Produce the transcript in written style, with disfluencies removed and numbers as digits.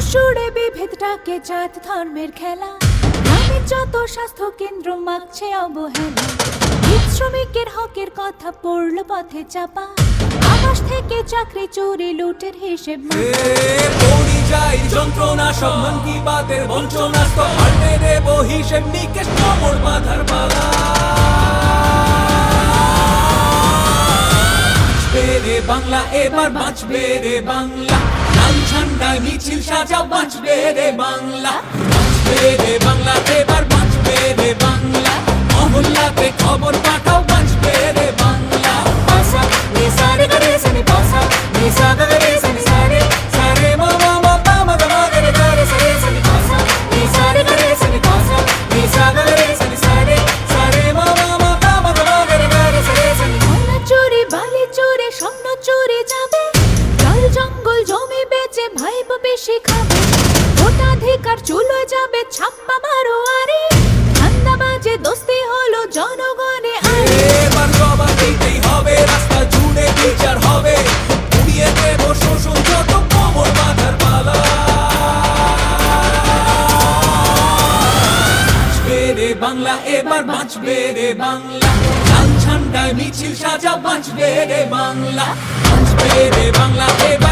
সুরে বিভেদটাকে জাত ধর্মের খেলা, গ্রামের যত স্বাস্থ্য কেন্দ্র মাগছে অবহেলা। গীত শ্রমিকের হকের কথা পড়লো পথে চাপা, আকাশ থেকে চাকরি চুরি লুটের হিসেব পরিযায়ী যন্ত্রণা সব মন কি বাতের বঞ্চনা, পাল্টে দেব হিসেব নিকেশ কোমর বাঁধার পালা। বাঁচবে রে বাংলা, এবার বাঁচবে রে বাংলা, লাল ঝান্ডায় মিছিল সাজাও, বাঁচবে রে বাংলা। বাঁচবে রে বাংলা, এবার বাঁচবে রে বাংলা, মহল্লাতে খবর পাঠাও, বাঁচবে রে বাংলা। পাসা নি সারে গরে সনি পাসা নি সা গরে সনি সারে সারে মা মা মা পা মা গা মা গা রে গা রে সরে সনি পাসা নি সারে গরে সনি পাসা নি সা গরে সনি সারে সারে মা মা মা পা মা গা মা গা রে গা রে সরে সনি। সোনা চুরি বালি চুরি স্বপ্ন চুরি যাবে, জল জঙ্গল জমি বেচে ভাইব বেশি খাবে, ভোটাধিকার চুলো যাবে ছাপ্পা মারো আরে, ধান্দাবাজে দোস্তি হলো জনগণে আরে। এবার জবাব দিতেই হবে, রাস্তা জুড়ে বিচার হবে, উড়িয়ে দেব শোষণ যত কোমর বাঁধার পালা। বাঁচবে রে বাংলা, এবার বাঁচবে রে বাংলা, লাল ঝান্ডায় মিছিল সাজা, বাঁচবে রে বাংলা। বাঁচবে রে বাংলা, এবার